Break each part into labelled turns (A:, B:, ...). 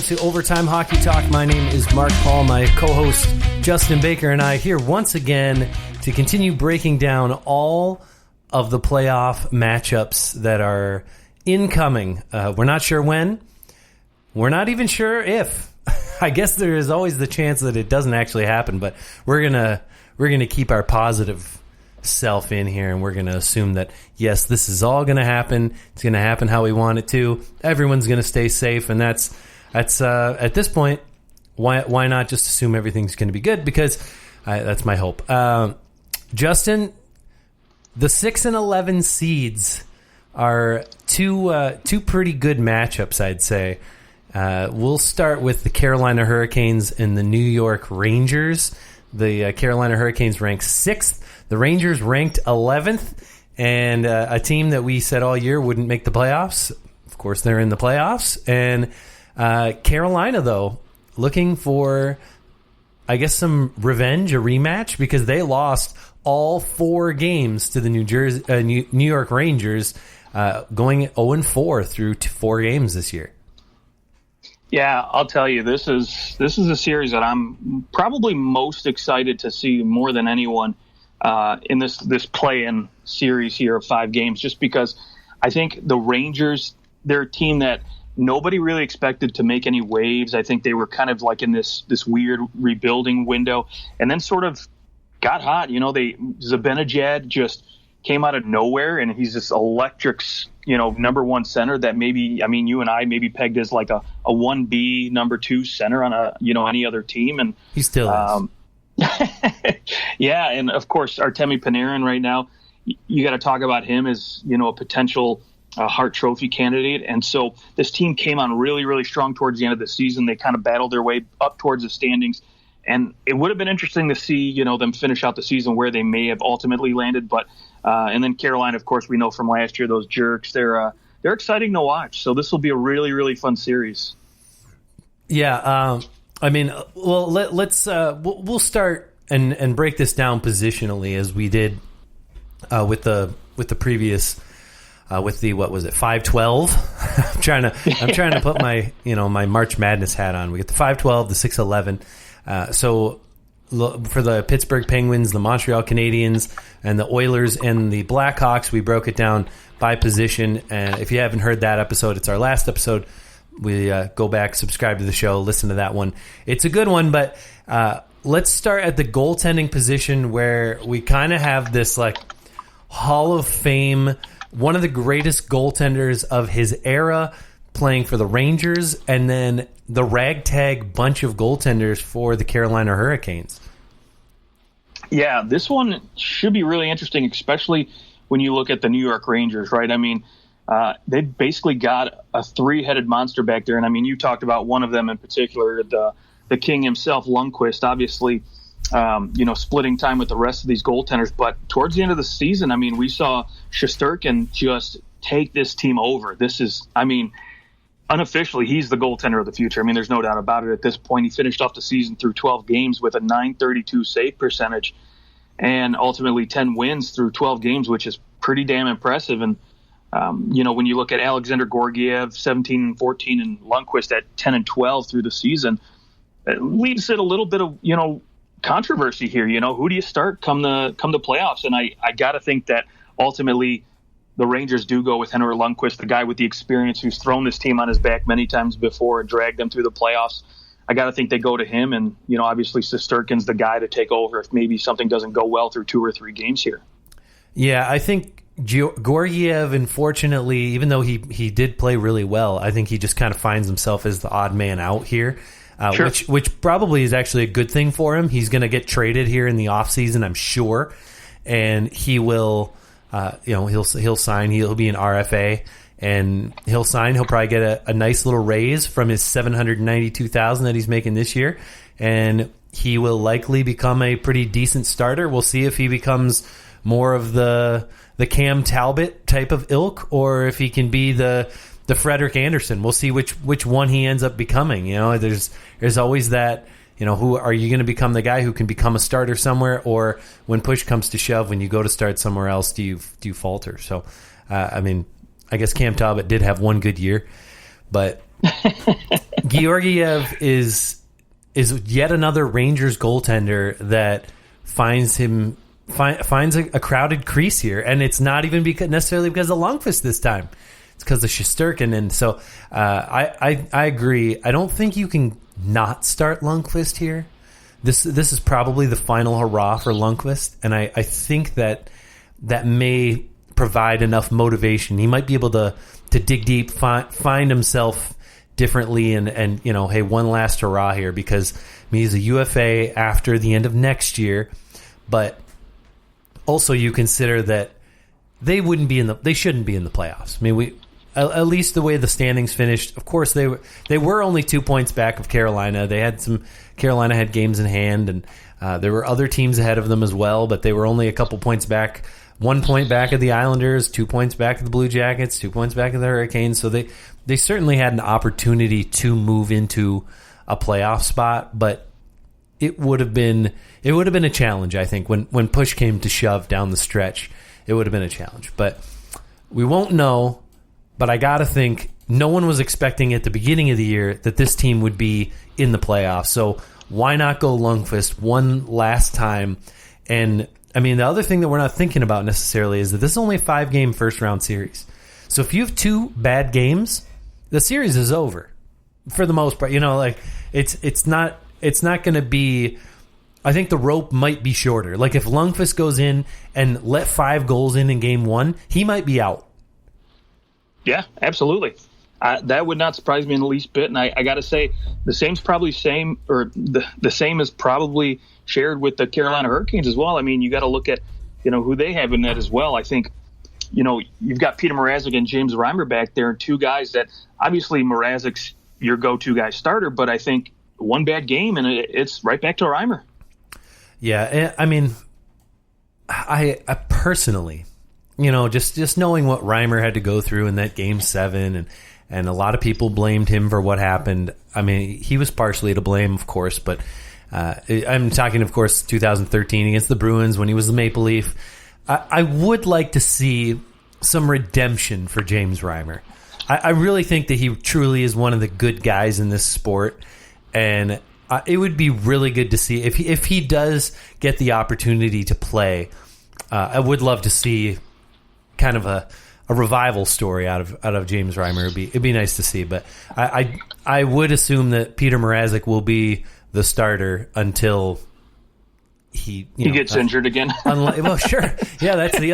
A: to Overtime Hockey Talk. My name is Mark Paul. My co-host Justin Baker and I here once again to continue breaking down all of the playoff matchups that are incoming. We're not sure when. We're not even sure if. I guess there is always the chance that it doesn't actually happen, but we're gonna keep our positive self in here, and we're going to assume that yes, this is all going to happen. It's going to happen how we want it to. Everyone's going to stay safe, and that's at this point, why not just assume everything's going to be good? Because that's my hope. Justin, the 6 and 11 seeds are two pretty good matchups, I'd say. We'll start with the Carolina Hurricanes and the New York Rangers. The Carolina Hurricanes ranked 6th. The Rangers ranked 11th, and a team that we said all year wouldn't make the playoffs. Of course, they're in the playoffs. And Carolina, though, looking for, I guess, some revenge, a rematch, because they lost all 4 games to the New York Rangers, going 0-4 through 4 games this year.
B: Yeah, I'll tell you, this is a series that I'm probably most excited to see more than anyone in this play-in series here of 5 games, just because I think the Rangers, they're a team that nobody really expected to make any waves. I think they were kind of like in this weird rebuilding window, and then sort of got hot. You know, Zibanejad just came out of nowhere, and he's this electric, number 1 center that maybe, I mean, you and I maybe pegged as like a 1B number 2 center on any other team. And
A: he still is.
B: Yeah. And of course, Artemi Panarin right now, you got to talk about him as, a potential Hart Trophy candidate. And so this team came on really, really strong towards the end of the season. They kind of battled their way up towards the standings. And it would have been interesting to see, them finish out the season where they may have ultimately landed. But and then Carolina, of course, we know from last year, those jerks, they're exciting to watch. So this will be a really, really fun series.
A: Yeah. I mean, well, we'll start and break this down positionally as we did with the previous with the, what was it, 5-12. I'm trying to put my my March Madness hat on. We get the 5-12, the 6-11. So for the Pittsburgh Penguins, the Montreal Canadiens, and the Oilers and the Blackhawks, we broke it down by position. And if you haven't heard that episode, it's our last episode. We go back, subscribe to the show, listen to that one. It's a good one, but let's start at the goaltending position, where we kind of have this like Hall of Fame, one of the greatest goaltenders of his era playing for the Rangers, and then the ragtag bunch of goaltenders for the Carolina Hurricanes.
B: Yeah, this one should be really interesting, especially when you look at the New York Rangers, right? I mean, they basically got a 3-headed monster back there. And I mean, you talked about one of them in particular, the king himself, Lundqvist, obviously, splitting time with the rest of these goaltenders. But towards the end of the season, I mean, we saw Shesterkin just take this team over. This is, I mean, unofficially, he's the goaltender of the future. I mean, there's no doubt about it at this point. He finished off the season through 12 games with a .932 save percentage and ultimately 10 wins through 12 games, which is pretty damn impressive. And, when you look at Alexander Georgiev, 17-14, and Lundqvist at 10-12 through the season, it leaves it a little bit of, controversy here. Who do you start come the playoffs? And I got to think that ultimately the Rangers do go with Henrik Lundqvist, the guy with the experience who's thrown this team on his back many times before and dragged them through the playoffs. I got to think they go to him, and, obviously Shesterkin's the guy to take over if maybe something doesn't go well through 2 or 3 games here. Yeah,
A: I think Georgiev, unfortunately, even though he did play really well, I think he just kind of finds himself as the odd man out here,
B: sure.
A: which probably is actually a good thing for him. He's going to get traded here in the offseason, I'm sure, and he will, he'll sign. He'll be an RFA, and he'll sign. He'll probably get a nice little raise from his $792,000 that he's making this year, and he will likely become a pretty decent starter. We'll see if he becomes more of the Cam Talbot type of ilk, or if he can be the Frederik Andersen. We'll see which one he ends up becoming. There's always that, who are you going to become, the guy who can become a starter somewhere, or when push comes to shove, when you go to start somewhere else, do you falter? So, I mean, I guess Cam Talbot did have one good year, but Georgiev is yet another Rangers goaltender that finds a crowded crease here, and it's not even necessarily because of Lundqvist this time. It's because of Shesterkin, and so I agree. I don't think you can not start Lundqvist here. This is probably the final hurrah for Lundqvist, and I think that may provide enough motivation. He might be able to dig deep, find himself differently, and hey, one last hurrah here, because he's a UFA after the end of next year. But also, you consider that they shouldn't be in the playoffs. I mean, at least the way the standings finished. Of course, they were only 2 points back of Carolina. Carolina had games in hand, and there were other teams ahead of them as well, but they were only a couple points back. 1 point back of the Islanders, 2 points back of the Blue Jackets, 2 points back of the Hurricanes. So they certainly had an opportunity to move into a playoff spot, but it would have been a challenge, I think, when push came to shove down the stretch. It would have been a challenge. But we won't know, but I got to think no one was expecting at the beginning of the year that this team would be in the playoffs. So why not go Lundqvist one last time? And I mean, the other thing that we're not thinking about necessarily is that this is only a 5-game first-round series. So if you have 2 bad games, the series is over for the most part. It's not going to be. I think the rope might be shorter. Like if Lundqvist goes in and let 5 goals in game 1, he might be out.
B: Yeah, absolutely. That would not surprise me in the least bit. And I got to say, the same is probably shared with the Carolina Hurricanes as well. I mean, you got to look at, who they have in net as well. I think, you've got Peter Mrazek and James Reimer back there, and 2 guys that obviously Mrazek's your go-to guy starter, but I think one bad game and it's right back to Reimer.
A: Yeah, I mean, I personally, just knowing what Reimer had to go through in that Game 7, and a lot of people blamed him for what happened. I mean, he was partially to blame, of course, but I'm talking, of course, 2013 against the Bruins when he was the Maple Leaf. I would like to see some redemption for James Reimer. I really think that he truly is one of the good guys in this sport, and it would be really good to see if he does get the opportunity to play. I would love to see kind of a revival story out of James Reimer. It'd be nice to see, but I would assume that Peter Mrazek will be the starter until he
B: gets injured again.
A: Well, sure, yeah, that's the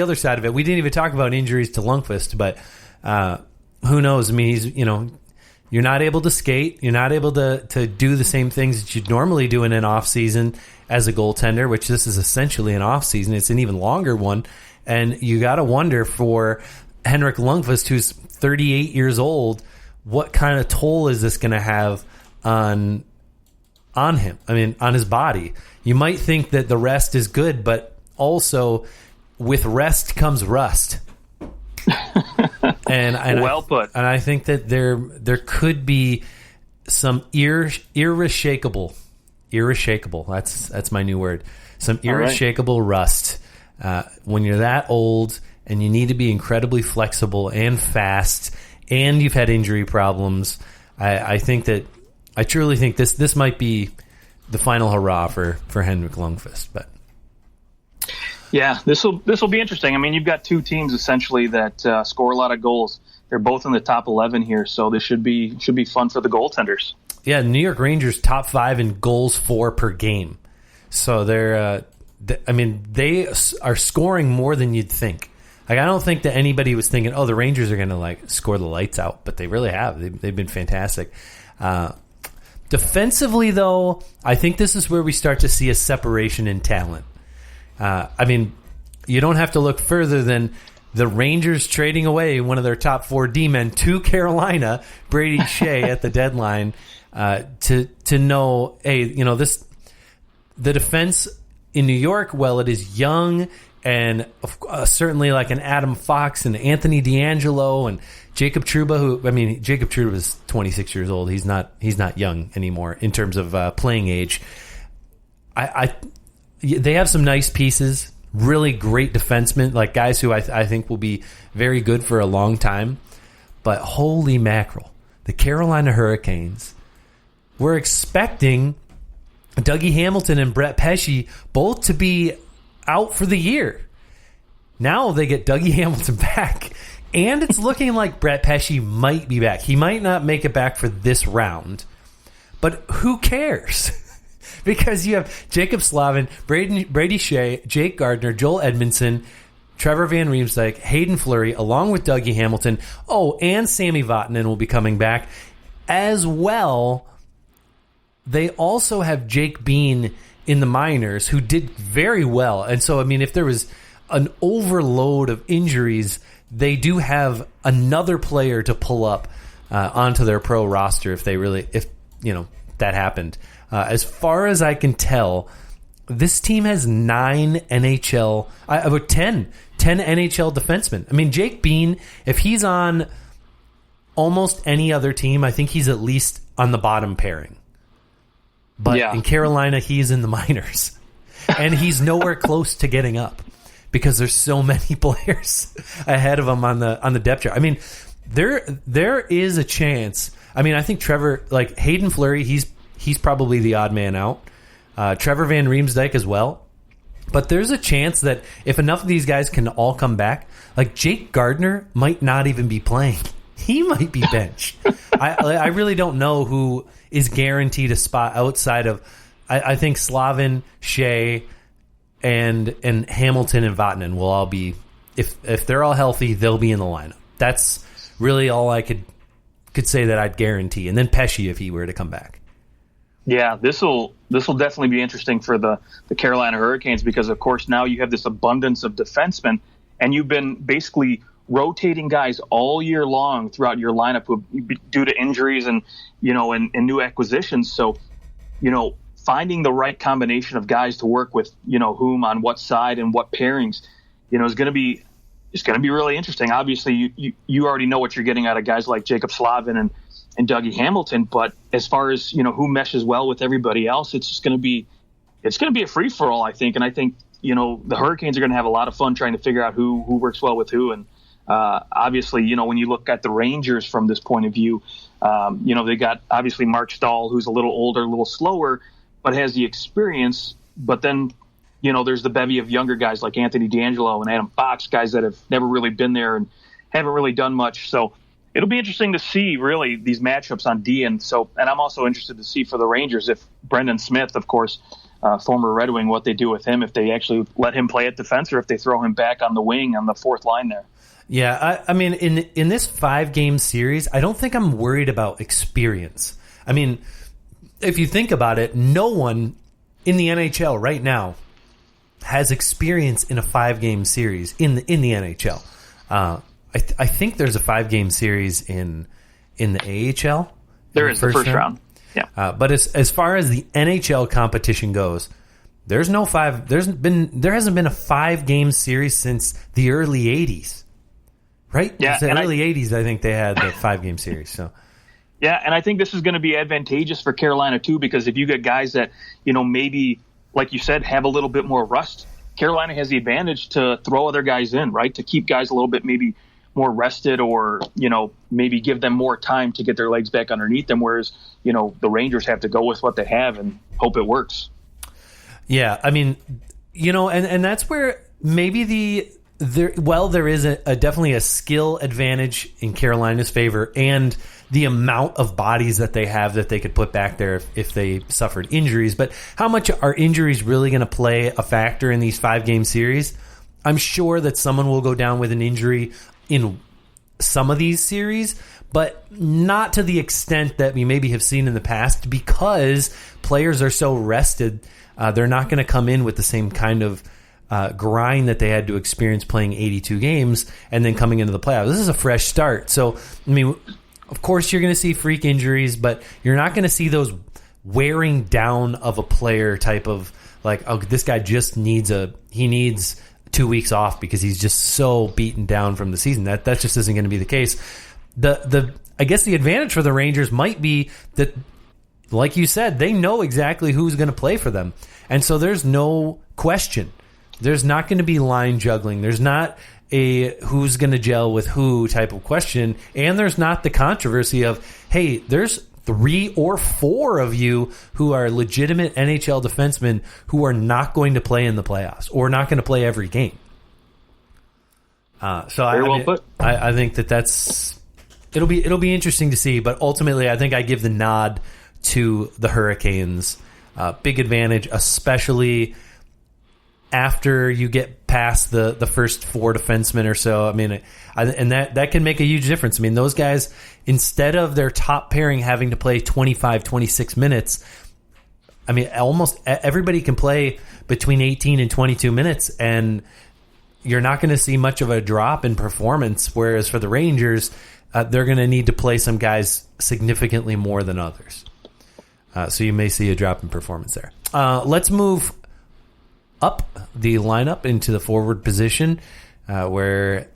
A: other side of it. We didn't even talk about injuries to Lundqvist, but who knows? I mean, he's you're not able to skate, you're not able to do the same things that you'd normally do in an off season as a goaltender, which this is essentially an off season. It's an even longer one. And you got to wonder for Henrik Lundqvist, who's 38 years old, what kind of toll is this going to have on him? I mean, on his body. You might think that the rest is good, but also with rest comes rust. and
B: well put.
A: And I think that there could be some irreshakable. That's my new word. Some irreshakable rust. When you're that old and you need to be incredibly flexible and fast, and you've had injury problems, I truly think this might be the final hurrah for Henrik Lundqvist. But
B: yeah, this will be interesting. I mean, you've got 2 teams essentially that score a lot of goals. They're both in the top 11 here, so this should be fun for the goaltenders.
A: Yeah, New York Rangers top 5 in goals for per game, so they're. They are scoring more than you'd think. Like, I don't think that anybody was thinking, the Rangers are going to score the lights out, but they really have. They've been fantastic. Defensively, though, I think this is where we start to see a separation in talent. You don't have to look further than the Rangers trading away one of their top 4 D-men to Carolina, Brady Shea, at the deadline, to know, hey, the defense in New York, well, it is young and certainly like an Adam Fox and Anthony DeAngelo and Jacob Trouba, Jacob Trouba is 26 years old. He's not young anymore in terms of playing age. They have some nice pieces, really great defensemen, like guys who I think will be very good for a long time. But holy mackerel, the Carolina Hurricanes were expecting Dougie Hamilton and Brett Pesce both to be out for the year. Now they get Dougie Hamilton back, and it's looking like Brett Pesce might be back. He might not make it back for this round, but who cares? Because you have Jacob Slavin, Brady Shea, Jake Gardner, Joel Edmondson, Trevor Van Riemsdyk, Hayden Fleury, along with Dougie Hamilton. Oh, and Sammy Vatanen will be coming back as well. They also have Jake Bean in the minors, who did very well. And so, I mean, if there was an overload of injuries, they do have another player to pull up onto their pro roster if that happened. As far as I can tell, this team has 10 NHL defensemen. I mean, Jake Bean, if he's on almost any other team, I think he's at least on the bottom pairing. But in Carolina, he's in the minors. And he's nowhere close to getting up because there's so many players ahead of him on the depth chart. I mean, there is a chance. I mean, I think Hayden Fleury, he's probably the odd man out. Trevor Van Riemsdyk as well. But there's a chance that if enough of these guys can all come back, like Jake Gardner might not even be playing. He might be benched. I really don't know who is guaranteed a spot outside of, I think Slavin, Shea, and Hamilton and Vatanen will all be, if they're all healthy, they'll be in the lineup. That's really all I could say that I'd guarantee. And then Pesce if he were to come back.
B: Yeah, this will definitely be interesting for the Carolina Hurricanes because, of course, now you have this abundance of defensemen, and you've been basically rotating guys all year long throughout your lineup due to injuries and new acquisitions. So, finding the right combination of guys to work with, whom on what side and what pairings, is going to be really interesting. Obviously, you already know what you're getting out of guys like Jacob Slavin and Dougie Hamilton, but as far as who meshes well with everybody else, it's going to be a free for all, I think. And I think the Hurricanes are going to have a lot of fun trying to figure out who works well with who. And obviously, when you look at the Rangers from this point of view, they got obviously Mark Stahl, who's a little older, a little slower, but has the experience. But then, there's the bevy of younger guys like Anthony D'Angelo and Adam Fox, guys that have never really been there and haven't really done much. So it'll be interesting to see really these matchups on D. And I'm also interested to see for the Rangers if Brendan Smith, of course, former Red Wing, what they do with him, if they actually let him play at defense or if they throw him back on the wing on the fourth line there.
A: Yeah, I mean, in this 5-game series, I don't think I'm worried about experience. I mean, if you think about it, no one in the NHL right now has experience in a 5-game series in the NHL. I think there's a 5-game series in the AHL.
B: There is the first round. Yeah.
A: But as far as the NHL competition goes, there hasn't been a 5-game series since the early 80s. Right?
B: Yeah.
A: In the early 80s, I think they had the 5-game series. So.
B: Yeah, and I think this is going to be advantageous for Carolina, too, because if you get guys that, maybe, like you said, have a little bit more rust, Carolina has the advantage to throw other guys in, right, to keep guys a little bit maybe more rested or, maybe give them more time to get their legs back underneath them, whereas, the Rangers have to go with what they have and hope it works.
A: Yeah, I mean, and that's where maybe there is definitely a skill advantage in Carolina's favor and the amount of bodies that they have that they could put back there if they suffered injuries. But how much are injuries really going to play a factor in these 5-game series? I'm sure that someone will go down with an injury in some of these series, but not to the extent that we maybe have seen in the past because players are so rested. They're not going to come in with the same kind of grind that they had to experience playing 82 games and then coming into the playoffs. This is a fresh start. So, I mean, of course you're going to see freak injuries, but you're not going to see those wearing down of a player type of like, oh, this guy just needs 2 weeks off because he's just so beaten down from the season. That just isn't going to be the case. I guess the advantage for the Rangers might be that, like you said, they know exactly who's going to play for them. And so there's no question. There's not going to be line juggling. There's not a who's going to gel with who type of question. And there's not the controversy of, hey, there's 3 or 4 of you who are legitimate NHL defensemen who are not going to play in the playoffs or not going to play every game. So I think that's it'll be interesting to see. But ultimately, I think I give the nod to the Hurricanes. Big advantage, especially after you get past the first 4 defensemen or so. I mean, and that can make a huge difference. I mean, those guys, instead of their top pairing having to play 25, 26 minutes, I mean, almost everybody can play between 18 and 22 minutes, and you're not going to see much of a drop in performance. Whereas for the Rangers, they're going to need to play some guys significantly more than others. So you may see a drop in performance there. Let's move up the lineup into the forward position, let's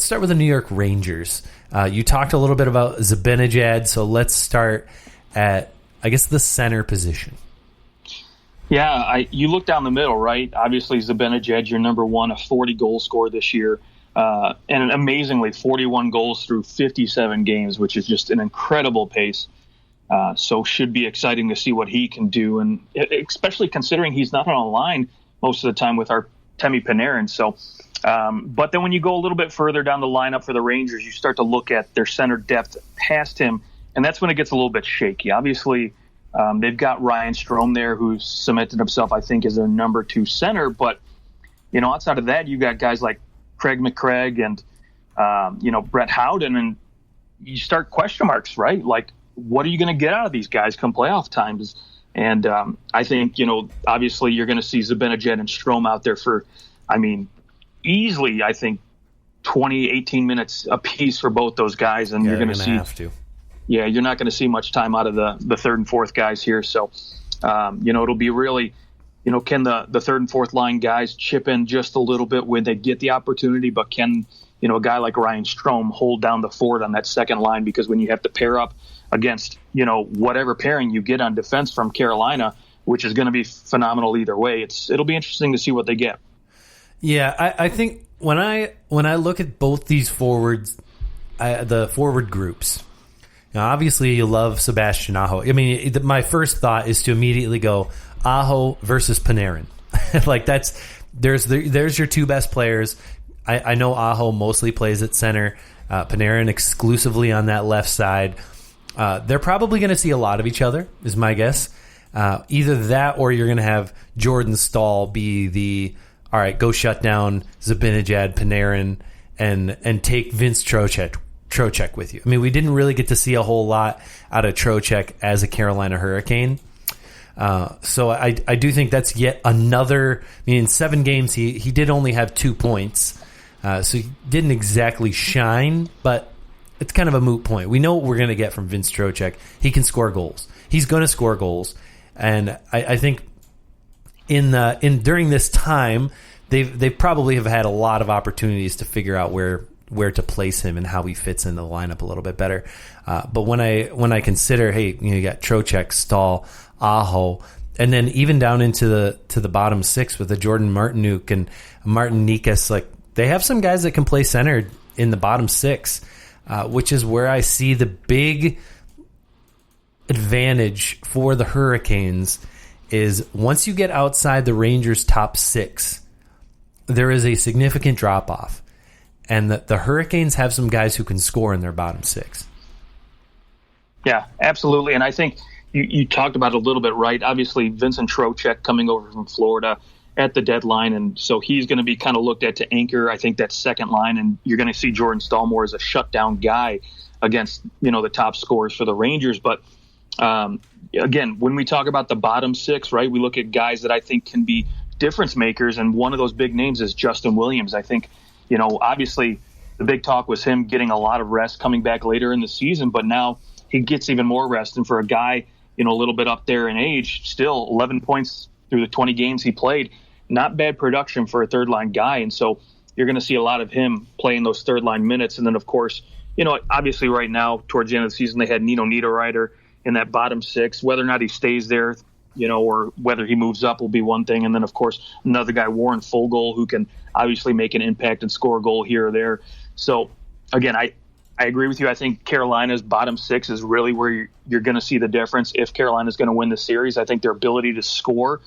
A: start with the New York Rangers. You talked a little bit about Zibanejad, so let's start at, I guess, the center position.
B: Yeah, you look down the middle, right? Obviously, Zibanejad, your number one, a 40-goal scorer this year, and amazingly, 41 goals through 57 games, which is just an incredible pace. So should be exciting to see what he can do, and especially considering he's not on a line most of the time with our Temi Panarin. So, but then when you go a little bit further down the lineup for the Rangers, you start to look at their center depth past him, and that's when it gets a little bit shaky. Obviously, they've got Ryan Strome there, who's cemented himself, I think, as their number 2 center. But outside of that, you got guys like Craig McCraig and Brett Howden, and you start question marks, right? Like, what are you going to get out of these guys come playoff times? And I think, obviously you're going to see Zibanejad and Strome out there for, easily, I think, 20, 18 minutes apiece for both those guys. And you're going to see, yeah, you're not going to see much time out of the third and fourth guys here. So, it'll be really, can the third and fourth line guys chip in just a little bit when they get the opportunity, but can, a guy like Ryan Strome hold down the fort on that second line? Because when you have to pair up against, whatever pairing you get on defense from Carolina, which is going to be phenomenal either way, it'll be interesting to see what they get.
A: Yeah, I think when I look at both these forwards, the forward groups, obviously you love Sebastian Aho. I mean, my first thought is to immediately go Aho versus Panarin. Like there's your 2 best players. I know Aho mostly plays at center, Panarin exclusively on that left side. They're probably going to see a lot of each other, is my guess. Either that or you're going to have Jordan Staal be the, all right, go shut down Zibanejad, Panarin, and take Vince Trocheck with you. I mean, we didn't really get to see a whole lot out of Trocheck as a Carolina Hurricane. So I do think that's yet another, in 7 games, he did only have 2 points. So he didn't exactly shine, but it's kind of a moot point. We know what we're going to get from Vince Trocheck. He can score goals. He's going to score goals, and I think during this time, they probably have had a lot of opportunities to figure out where to place him and how he fits in the lineup a little bit better. But when I consider, hey, you got Trocheck, Staal, Aho, and then even down into the bottom 6 with the Jordan Martinook and Martin Nikas, like they have some guys that can play center in the bottom 6. Which is where I see the big advantage for the Hurricanes is once you get outside the Rangers' top 6, there is a significant drop-off. And the Hurricanes have some guys who can score in their bottom 6.
B: Yeah, absolutely. And I think you talked about it a little bit, right? Obviously, Vincent Trocheck coming over from Florida at the deadline, and so he's going to be kind of looked at to anchor, I think, that second line, and you're going to see Jordan Staal more as a shutdown guy against, the top scorers for the Rangers. But again, when we talk about the bottom 6, right, we look at guys that I think can be difference makers, and one of those big names is Justin Williams. I think, obviously the big talk was him getting a lot of rest coming back later in the season, but now he gets even more rest, and for a guy, a little bit up there in age, still 11 points through the 20 games he played. Not bad production for a third-line guy, and so you're going to see a lot of him playing those third-line minutes. And then, of course, obviously right now, towards the end of the season, they had Nino Niederreiter in that bottom 6. Whether or not he stays there or whether he moves up will be one thing. And then, of course, another guy, Warren Fogle, who can obviously make an impact and score a goal here or there. So, again, I agree with you. I think Carolina's bottom six is really where you're going to see the difference. If Carolina's going to win the series, I think their ability to score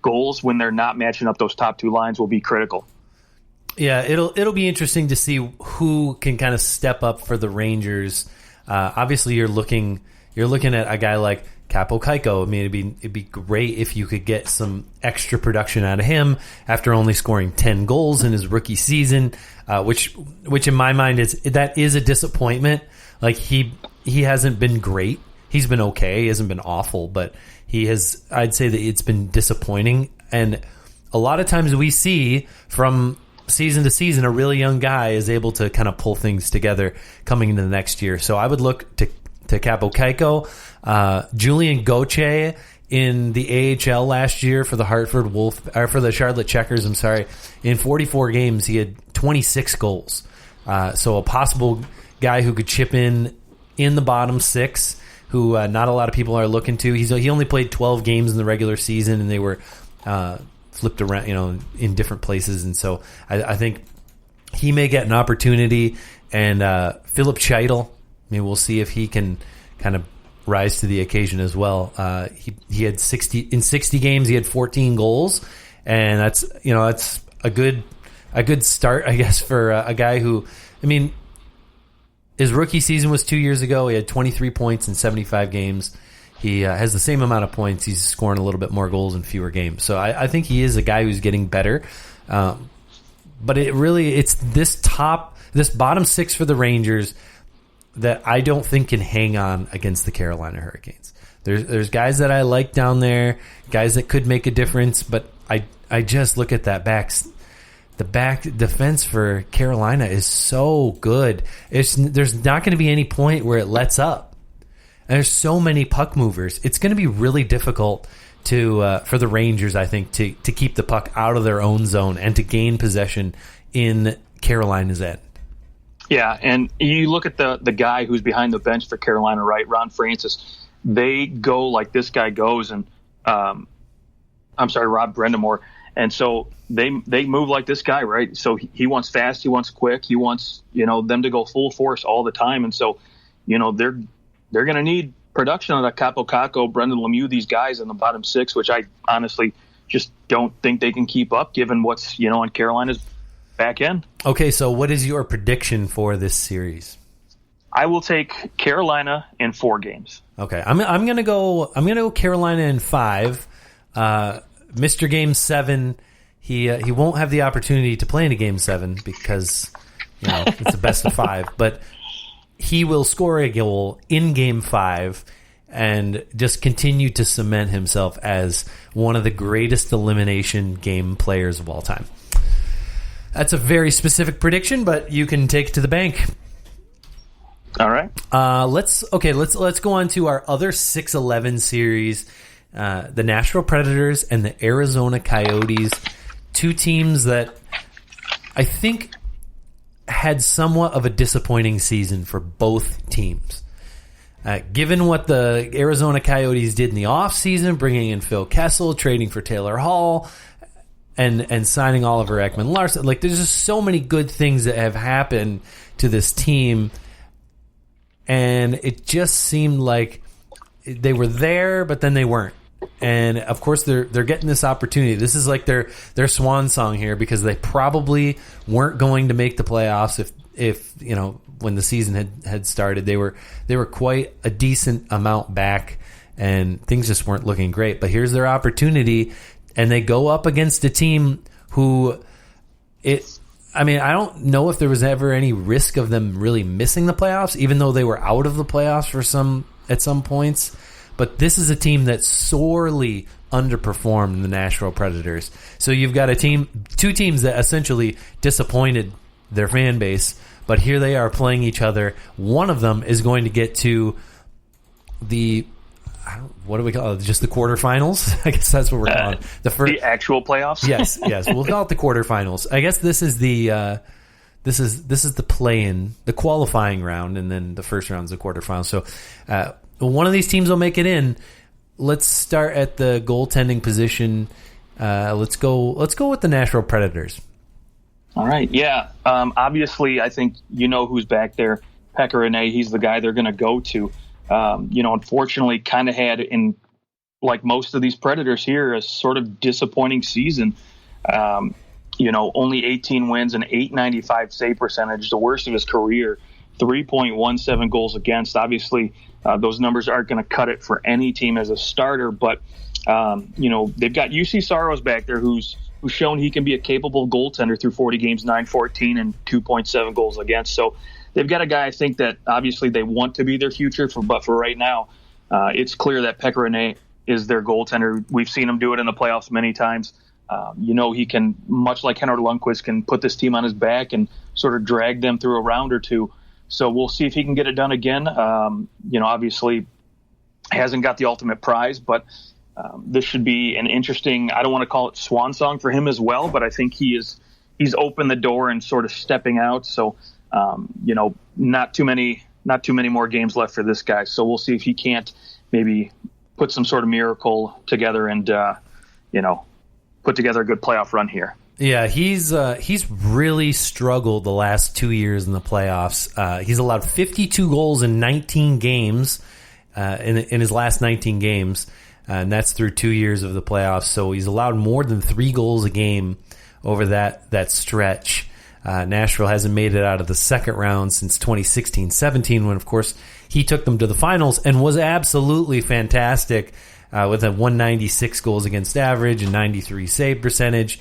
B: goals when they're not matching up those top two lines will be critical.
A: Yeah, it'll be interesting to see who can kind of step up for the Rangers. Obviously, you're looking at a guy like Capo Kaiko. I mean, it'd be great if you could get some extra production out of him after only scoring 10 goals in his rookie season, which in my mind is a disappointment. Like he hasn't been great. He's been okay. He hasn't been awful, but I'd say that it's been disappointing. And a lot of times we see from season to season, a really young guy is able to kind of pull things together coming into the next year. So I would look to Capo Kaiko, Julian Gauthier in the AHL last year for the for the Charlotte Checkers. I'm sorry, in 44 games he had 26 goals. So a possible guy who could chip in the bottom six, who not a lot of people are looking to. He only played 12 games in the regular season, and they were flipped around, in different places. And so I think he may get an opportunity. And Philip Scheitel, maybe we'll see if he can kind of rise to the occasion as well. He had 60 games. He had 14 goals, and that's a good start, I guess, for a guy who, I mean, his rookie season was 2 years ago. He had 23 points in 75 games. He has the same amount of points. He's scoring a little bit more goals in fewer games. So I think he is a guy who's getting better. But it's this bottom six for the Rangers that I don't think can hang on against the Carolina Hurricanes. There's guys that I like down there, guys that could make a difference, but I just look at that the back defense for Carolina is so good. There's not going to be any point where it lets up. And there's so many puck movers. It's going to be really difficult for the Rangers, I think, to keep the puck out of their own zone and to gain possession in Carolina's end.
B: Yeah, and you look at the guy who's behind the bench for Carolina, right? Ron Francis. They go like this guy goes, and Rob Brendamore. And so they move like this guy, right? So he wants fast, he wants quick, he wants them to go full force all the time. And so they're going to need production out of Capo Caco, Brendan Lemieux, these guys in the bottom six, which I honestly just don't think they can keep up given what's on Carolina's back end. Okay,
A: so what is your prediction for this series?
B: I will take Carolina in 4 games.
A: Okay, I'm going to go Carolina in 5. Mr. Game 7, he won't have the opportunity to play in a Game 7 because it's a best of 5, but he will score a goal in Game 5 and just continue to cement himself as one of the greatest elimination game players of all time. That's a very specific prediction, but you can take it to the bank.
B: All right.
A: Let's go on to our other 6-11 series. The Nashville Predators and the Arizona Coyotes, two teams that I think had somewhat of a disappointing season for both teams. Given what the Arizona Coyotes did in the offseason, bringing in Phil Kessel, trading for Taylor Hall, and signing Oliver Ekman-Larsson, there's just so many good things that have happened to this team, and it just seemed like they were there, but then they weren't. And of course, they're getting this opportunity. This is like their swan song here because they probably weren't going to make the playoffs if when the season had started. They were quite a decent amount back, and things just weren't looking great. But here's their opportunity, and they go up against a team who I don't know if there was ever any risk of them really missing the playoffs, even though they were out of the playoffs at some points. But this is a team that sorely underperformed the Nashville Predators. So you've got two teams that essentially disappointed their fan base, but here they are playing each other. One of them is going to get to what do we call it? Just the quarterfinals? I guess that's what we're calling it.
B: The actual playoffs?
A: Yes. We'll call it the quarterfinals. I guess this is the play-in, the qualifying round, and then the first round is the quarterfinals. So one of these teams will make it in. let's start at the goaltending position. Let's go with the Nashville Predators.
B: All right. Yeah. Obviously, I think you know who's back there. Pekka Rinne, he's the guy they're going to go to. Unfortunately, kind of had, in like most of these Predators here, a sort of disappointing season. Only 18 wins and .895 save percentage, the worst of his career. 3.17 goals against. Obviously, those numbers aren't going to cut it for any team as a starter, but they've got UC Saros back there who's shown he can be a capable goaltender through 40 games, 914 and 2.7 goals against. So they've got a guy I think that obviously they want to be their future, but for right now, it's clear that Pekka Rinne is their goaltender. We've seen him do it in the playoffs many times. He can, much like Henrik Lundqvist, can put this team on his back and sort of drag them through a round or two. So we'll see if he can get it done again. Obviously hasn't got the ultimate prize, but this should be an interesting, I don't want to call it swan song for him as well, but I think he's opened the door and sort of stepping out. So, not too many more games left for this guy. So we'll see if he can't maybe put some sort of miracle together and, put together a good playoff run here.
A: Yeah, he's really struggled the last 2 years in the playoffs. He's allowed 52 goals in 19 games in his last 19 games, and that's through 2 years of the playoffs. So he's allowed more than 3 goals a game over that stretch. Nashville hasn't made it out of the second round since 2016-17, when, of course, he took them to the finals and was absolutely fantastic with a 196 goals against average and 93 save percentage.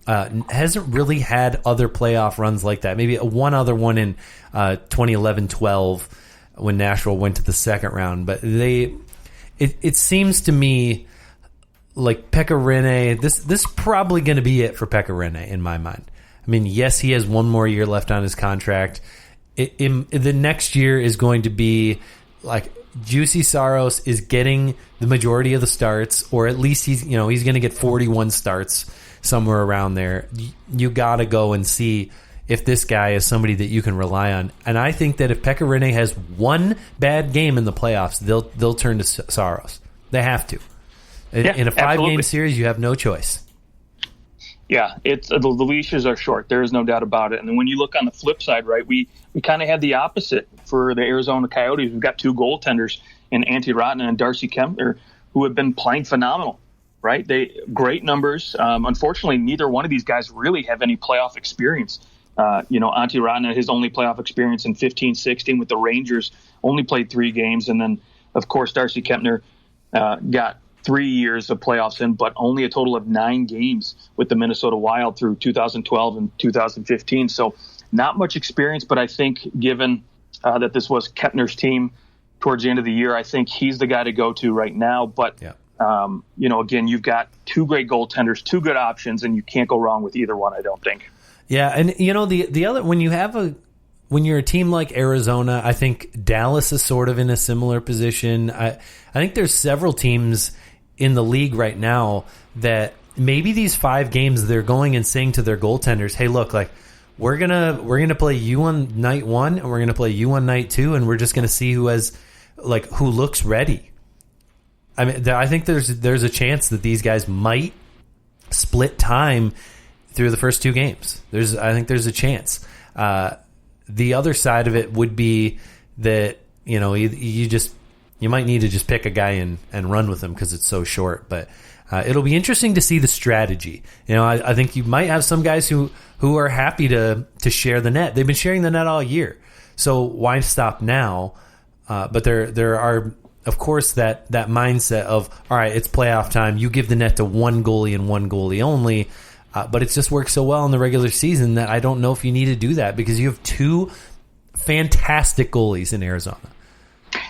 A: Hasn't really had other playoff runs like that. Maybe one other one in 2011-12 when Nashville went to the second round. But it seems to me like Pekka Rinne, this probably going to be it for Pekka Rinne in my mind. I mean, yes, he has one more year left on his contract. The next year is going to be like Juuse Saros is getting the majority of the starts, or at least he's going to get 41 starts, somewhere around there. You got to go and see if this guy is somebody that you can rely on. And I think that if Pekka Rinne has one bad game in the playoffs, they'll turn to Saros. They have to. In a 5-game series, you have no choice.
B: Yeah, the leashes are short. There is no doubt about it. And then when you look on the flip side, right, we kind of had the opposite for the Arizona Coyotes. We've got 2 goaltenders in Antti Rautanen and Darcy Kempner who have been playing phenomenal, right? Great numbers. Unfortunately, neither one of these guys really have any playoff experience. Antti Rautanen, his only playoff experience in 15-16 with the Rangers, only played 3 games. And then, of course, Darcy Kempner got 3 years of playoffs in, but only a total of 9 games with the Minnesota Wild through 2012 and 2015. So not much experience, but I think given that this was Kepner's team towards the end of the year, I think he's the guy to go to right now. But, again, you've got 2 great goaltenders, 2 good options, and you can't go wrong with either one, I don't think.
A: Yeah, and, the other, when you're a team like Arizona, I think Dallas is sort of in a similar position. I think there's several teams in the league right now that maybe these 5 games they're going and saying to their goaltenders, hey, look, like we're gonna play you on night 1 and we're gonna play you on night 2, and we're just gonna see who looks ready. I mean, I think there's a chance that these guys might split time through the first 2 games. I think there's a chance. The other side of it would be that you might need to just pick a guy and run with him because it's so short. But it'll be interesting to see the strategy. I think you might have some guys who are happy to share the net. They've been sharing the net all year, so why stop now? But there are, of course, that mindset of, all right, it's playoff time. You give the net to one goalie and one goalie only. But it's just worked so well in the regular season that I don't know if you need to do that because you have 2 fantastic goalies in Arizona.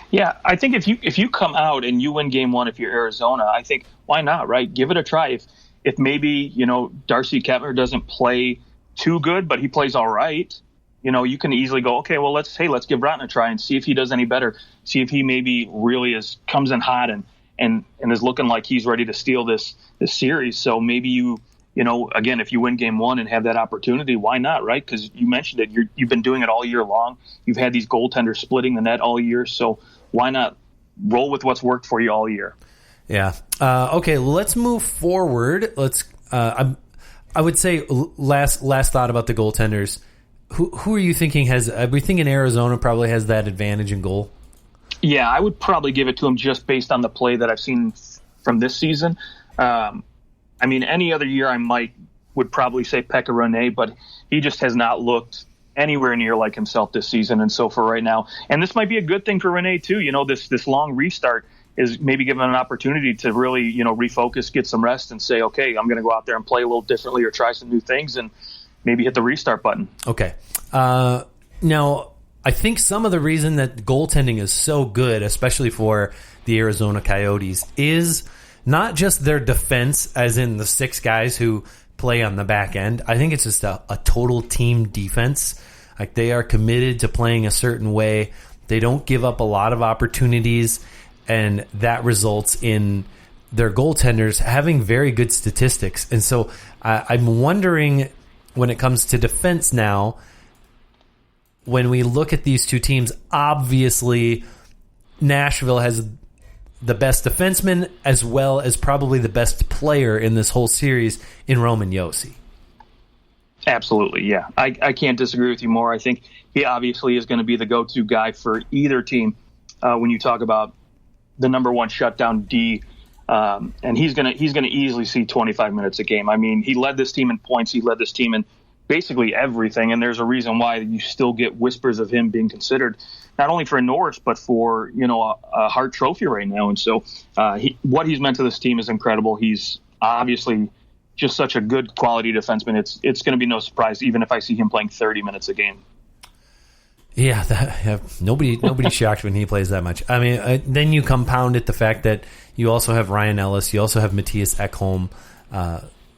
B: Yeah, I think if you come out and you win game 1 if you're Arizona, I think why not, right? Give it a try. If maybe, Darcy Kempner doesn't play too good, but he plays all right, you can easily go, okay, well, let's give Rautanen a try and see if he does any better. See if he maybe really comes in hot and is looking like he's ready to steal this series. So maybe again, if you win game 1 and have that opportunity, why not, right? Because you mentioned it. You've been doing it all year long. You've had these goaltenders splitting the net all year. So why not roll with what's worked for you all year?
A: Yeah. Okay, let's move forward. I would say last thought about the goaltenders. Who are you thinking are we thinking Arizona probably has that advantage in goal?
B: Yeah, I would probably give it to him just based on the play that I've seen from this season. I mean, any other year I would probably say Pekka Rinne, but he just has not looked anywhere near like himself this season. And so for right now, and this might be a good thing for Rinne too. You know, this long restart is maybe given an opportunity to really, you know, refocus, get some rest, and say, okay, I'm going to go out there and play a little differently or try some new things and maybe hit the restart button.
A: Okay. Now, I think some of the reason that goaltending is so good, especially for the Arizona Coyotes, is not just their defense, as in the 6 guys who play on the back end. I think it's just a total team defense. Like, they are committed to playing a certain way. They don't give up a lot of opportunities, and that results in their goaltenders having very good statistics. And so I'm wondering, when it comes to defense now, when we look at these two teams, obviously Nashville has the best defenseman as well as probably the best player in this whole series in Roman Josi.
B: Absolutely, yeah. I can't disagree with you more. I think he obviously is going to be the go-to guy for either team when you talk about the number one shutdown D, and he's gonna easily see 25 minutes a game. I mean, he led this team in points. He led this team in basically everything, and there's a reason why you still get whispers of him being considered not only for a Norris but for, you know, a Hart Trophy right now. And so what he's meant to this team is incredible. He's obviously just such a good quality defenseman. It's going to be no surprise even if I see him playing 30 minutes a game.
A: Yeah, nobody's shocked when he plays that much. I mean, then you compound it the fact that you also have Ryan Ellis, you also have Matthias Ekholm.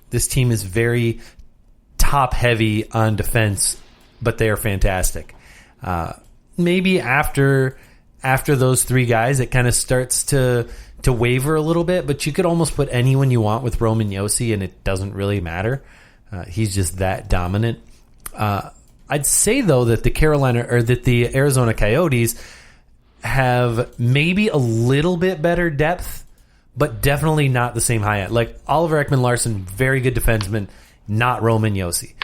A: This team is very top heavy on defense, but they are fantastic. Maybe after those 3 guys, it kind of starts to waver a little bit, but you could almost put anyone you want with Roman Josi, and it doesn't really matter. He's just that dominant. I'd say, though, that the Arizona Coyotes have maybe a little bit better depth, but definitely not the same high end. Like, Oliver Ekman-Larsson, very good defenseman, not Roman Josi.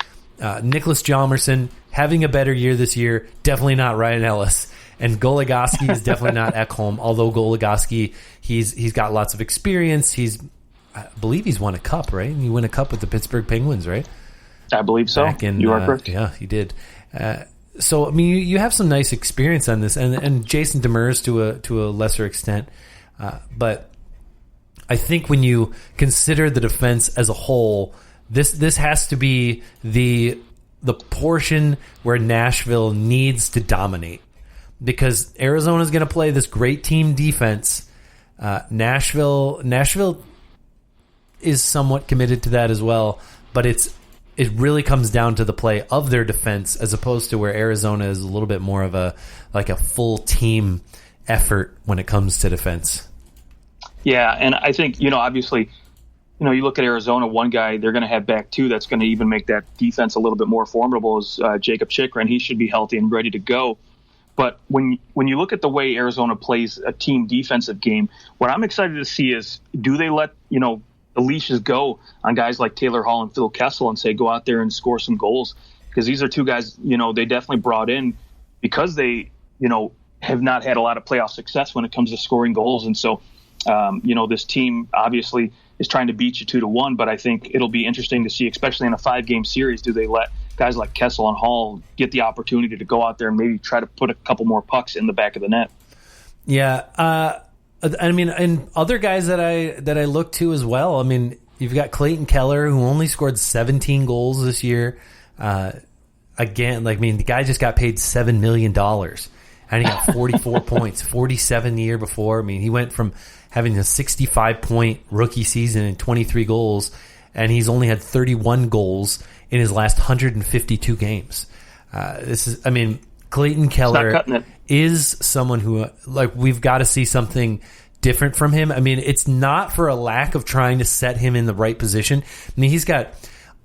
A: Nicholas Hjalmarsson, having a better year this year, definitely not Ryan Ellis. And Goligoski is definitely not Ekholm, although Goligoski, he's got lots of experience. I believe he's won a cup, right? He won a cup with the Pittsburgh Penguins, right?
B: I believe so. You are correct.
A: Yeah, he did. So, I mean, you have some nice experience on this, and Jason Demers to a lesser extent. But I think when you consider the defense as a whole, this has to be the portion where Nashville needs to dominate, because Arizona is going to play this great team defense. Nashville is somewhat committed to that as well, but it really comes down to the play of their defense, as opposed to where Arizona is a little bit more of a full team effort when it comes to defense.
B: Yeah, and I think, obviously, you look at Arizona, one guy they're going to have back too that's going to even make that defense a little bit more formidable is Jacob Chychrun. He should be healthy and ready to go. But when you look at the way Arizona plays a team defensive game, what I'm excited to see is, do they let, the leashes go on guys like Taylor Hall and Phil Kessel and say, go out there and score some goals? Because these are two guys, they definitely brought in because they, have not had a lot of playoff success when it comes to scoring goals. And so, this team obviously is trying to beat you 2-1, but I think it'll be interesting to see, especially in a 5-game series, do they let guys like Kessel and Hall get the opportunity to go out there and maybe try to put a couple more pucks in the back of the net? Yeah.
A: I mean, and other guys that I look to as well. I mean, you've got Clayton Keller, who only scored 17 goals this year. Again, the guy just got paid $7 million, and he got 44 points, 47 the year before. I mean, he went from having a 65-point rookie season and 23 goals, and he's only had 31 goals in his last 152 games. Clayton Keller is someone who, we've got to see something different from him. I mean, it's not for a lack of trying to set him in the right position. I mean, he's got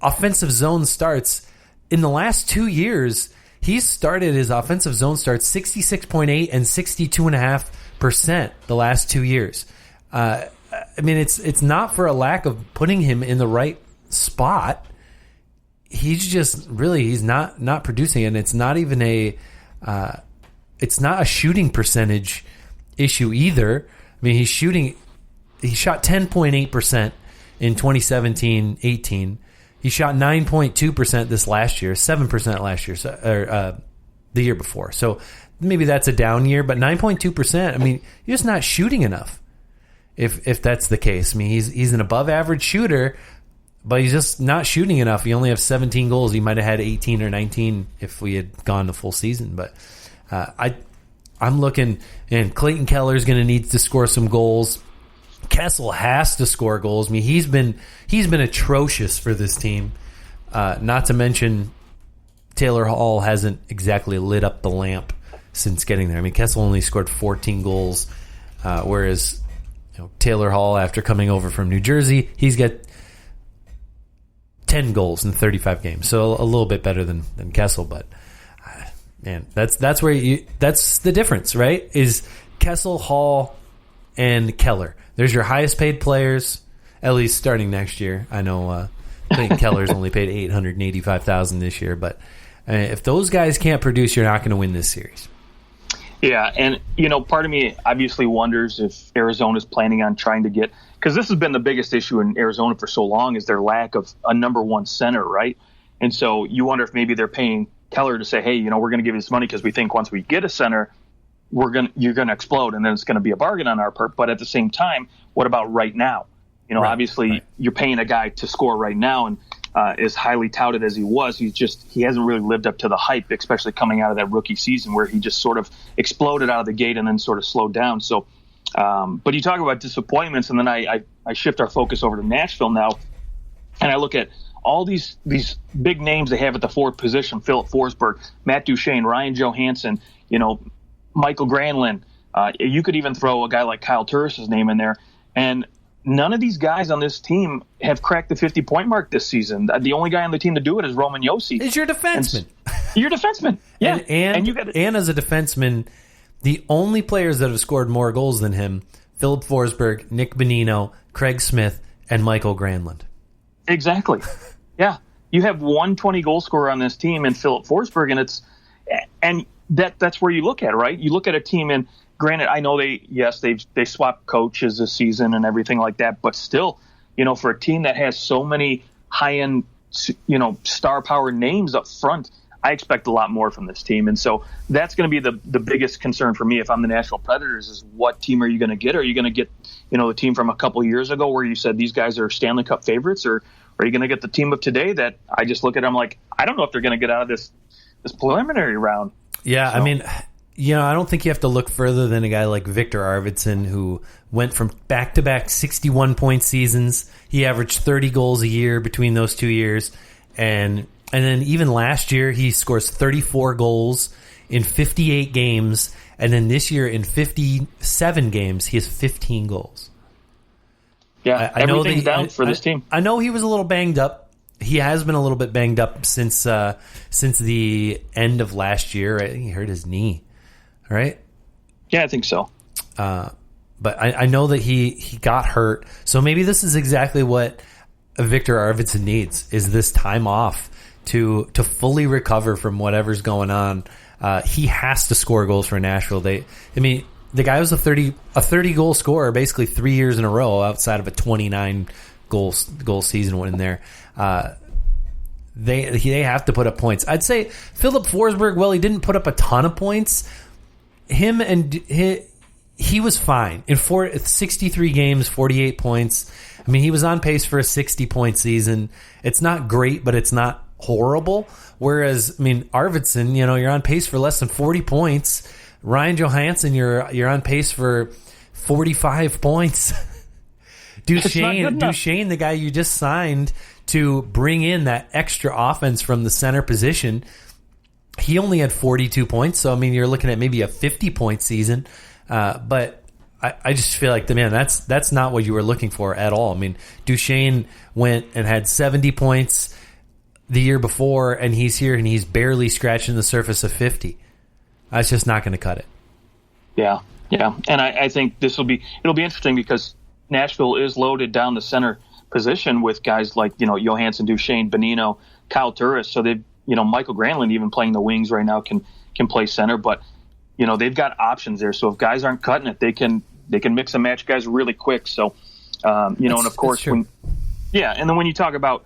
A: offensive zone starts. In the last 2 years, he's started his offensive zone starts 66.8 and 62.5% the last 2 years. I mean, it's not for a lack of putting him in the right spot. He's just really he's not producing, and it's not even it's not a shooting percentage issue either. I mean, he shot 10.8% in 2017-18. He shot 9.2% this last year, 7% last year, or the year before. So maybe that's a down year, but 9.2%. I mean, you're just not shooting enough. If that's the case, I mean, he's an above average shooter, but he's just not shooting enough. He only has 17 goals. He might have had 18 or 19 if we had gone the full season. But I'm looking, and Clayton Keller's going to need to score some goals. Kessel has to score goals. I mean, he's been atrocious for this team. Not to mention, Taylor Hall hasn't exactly lit up the lamp since getting there. I mean, Kessel only scored 14 goals, whereas Taylor Hall, after coming over from New Jersey, he's got 10 goals in 35 games, so a little bit better than Kessel. But man, that's the difference, right? Is Kessel, Hall, and Keller. There's your highest paid players, at least starting next year. I know Clayton Keller's only paid $885,000 this year, but if those guys can't produce, you're not going to win this series.
B: Yeah, and part of me obviously wonders if Arizona's planning on trying to get, because this has been the biggest issue in Arizona for so long, is their lack of a number one center, right? And so you wonder if maybe they're paying Keller to say, hey, we're going to give you this money because we think once we get a center, you're going to explode, and then it's going to be a bargain on our part. But at the same time, what about right now? Right, obviously, right. You're paying a guy to score right now, and as highly touted as he was, he hasn't really lived up to the hype, especially coming out of that rookie season where he just sort of exploded out of the gate and then sort of slowed down. So, but you talk about disappointments, and then I shift our focus over to Nashville now, and I look at all these big names they have at the fourth position: Philip Forsberg, Matt Duchene, Ryan Johansson, Michael Granlund. You could even throw a guy like Kyle Turris' name in there, and none of these guys on this team have cracked the 50-point mark this season. The only guy on the team to do it is Roman Josi.
A: It's your defenseman.
B: Your defenseman, yeah.
A: And as a defenseman, the only players that have scored more goals than him: Philip Forsberg, Nick Bonino, Craig Smith, and Michael Granlund.
B: Exactly. Yeah, you have one 20-goal scorer on this team, and Philip Forsberg, and that's where you look at it, right? You look at a team, and granted, I know they swapped coaches this season and everything like that, but still, for a team that has so many high-end, star power names up front, I expect a lot more from this team. And so that's going to be the biggest concern for me if I'm the Nashville Predators, is what team are you going to get? Are you going to get, the team from a couple years ago where you said these guys are Stanley Cup favorites, or are you going to get the team of today that I just look at them like, I don't know if they're going to get out of this preliminary round.
A: Yeah, so. I mean, I don't think you have to look further than a guy like Victor Arvidsson, who went from back-to-back 61-point seasons. He averaged 30 goals a year between those 2 years. And then even last year, he scores 34 goals in 58 games. And then this year, in 57 games, he has 15 goals.
B: Yeah, everything's down for this team.
A: I know he was a little banged up. He has been a little bit banged up since the end of last year. I think he hurt his knee. Right?
B: Yeah, I think so.
A: But I know that he got hurt. So maybe this is exactly what Victor Arvidsson needs, is this time off to fully recover from whatever's going on. He has to score goals for Nashville. The guy was a 30 goal scorer basically 3 years in a row outside of a 29 goal season in there. They have to put up points. I'd say Philip Forsberg, well, he didn't put up a ton of points. He was fine in 63 games, 48 points. I mean, he was on pace for a 60-point season. It's not great, but it's not horrible. Whereas, I mean, Arvidsson, you're on pace for less than 40 points. Ryan Johansson, you're on pace for 45 points. Duchene, the guy you just signed to bring in that extra offense from the center position, he only had 42 points. So, I mean, you're looking at maybe a 50-point season. But I just feel like, that's not what you were looking for at all. I mean, Duchene went and had 70 points the year before, and he's here and he's barely scratching the surface of 50. That's just not going to cut it.
B: Yeah. And I think it'll be interesting because Nashville is loaded down the center position with guys like, Johansson, Duchesne, Bonino, Kyle Turris. So they've, Michael Granlund even playing the wings right now can play center, but they've got options there. So if guys aren't cutting it, they can mix and match guys really quick. So, and of course, and then when you talk about,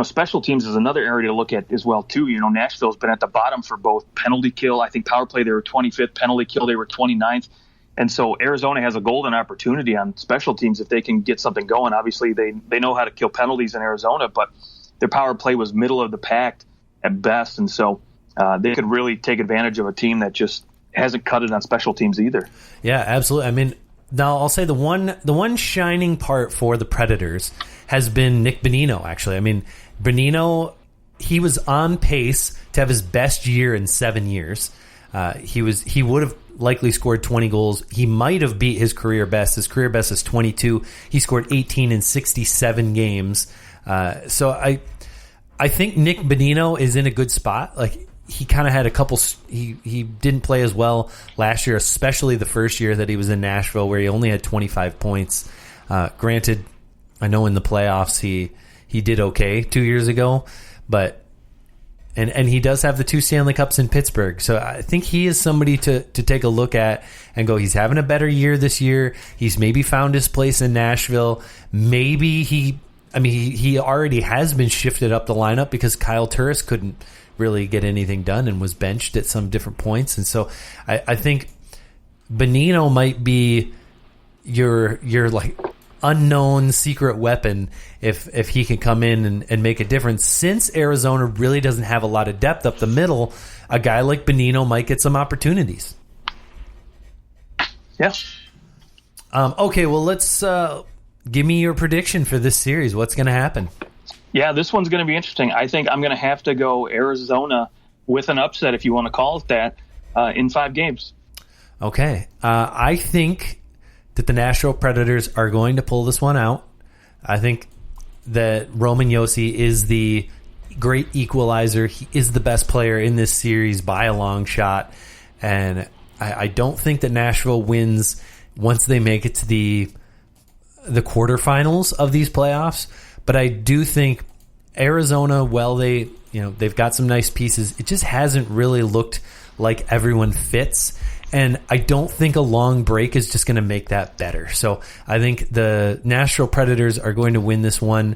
B: special teams is another area to look at as well too. Nashville's been at the bottom for both penalty kill. I think power play, they were 25th, penalty kill, they were 29th. And so Arizona has a golden opportunity on special teams if they can get something going. Obviously, they know how to kill penalties in Arizona, but their power play was middle of the pack at best. And so they could really take advantage of a team that just hasn't cut it on special teams either.
A: Yeah, absolutely. I mean, now I'll say the one shining part for the Predators has been Nick Bonino, actually. I mean, Bonino, he was on pace to have his best year in 7 years. He would have likely scored 20 goals. He might have beat his career best. His career best is 22. He scored 18 in 67 games. So I think Nick Bonino is in a good spot. Like, he kind of had a couple. He didn't play as well last year, especially the first year that he was in Nashville, where he only had 25 points. Granted, I know in the playoffs he did okay 2 years ago, but and he does have the 2 Stanley Cups in Pittsburgh. So I think he is somebody to take a look at and go, he's having a better year this year. He's maybe found his place in Nashville. Maybe he already has been shifted up the lineup because Kyle Turris couldn't really get anything done and was benched at some different points. And so I think Bonino might be your like unknown secret weapon if he can come in and make a difference. Since Arizona really doesn't have a lot of depth up the middle, a guy like Bonino might get some opportunities.
B: Yeah.
A: Okay, well, let's give me your prediction for this series. What's going to happen?
B: Yeah, this one's going to be interesting. I think I'm going to have to go Arizona with an upset, if you want to call it that, in 5 games.
A: Okay. I think that the Nashville Predators are going to pull this one out. I think that Roman Josi is the great equalizer. He is the best player in this series by a long shot. And I don't think that Nashville wins once they make it to the quarterfinals of these playoffs. But I do think Arizona, well, they've got some nice pieces. It just hasn't really looked like everyone fits. And I don't think a long break is just going to make that better. So I think the Nashville Predators are going to win this one.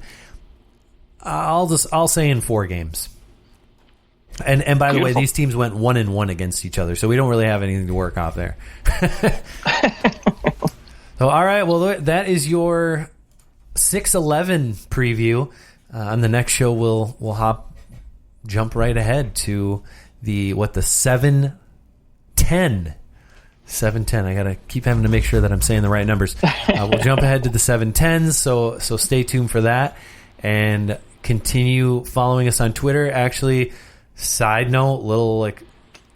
A: I'll say in 4 games. And by the way, these teams went 1-1 against each other, so we don't really have anything to work off there. So all right, well, that is your 6-11 preview. On the next show, we'll jump right ahead to the 7-10. 7-10. I gotta keep having to make sure that I'm saying the right numbers. We'll jump ahead to the 7-10s, so stay tuned for that, and continue following us on Twitter. Actually, side note,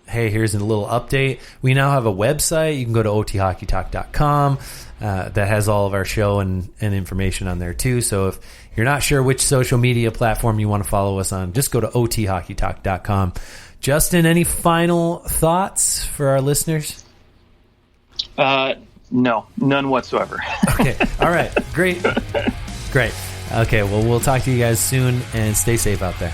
A: hey, here's a little update. We now have a website. You can go to othockeytalk.com. That has all of our show and information on there too. So if you're not sure which social media platform you want to follow us on, just go to othockeytalk.com. Justin, any final thoughts for our listeners?
B: No, none whatsoever.
A: Okay. All right. Great. Okay. Well, we'll talk to you guys soon, and stay safe out there.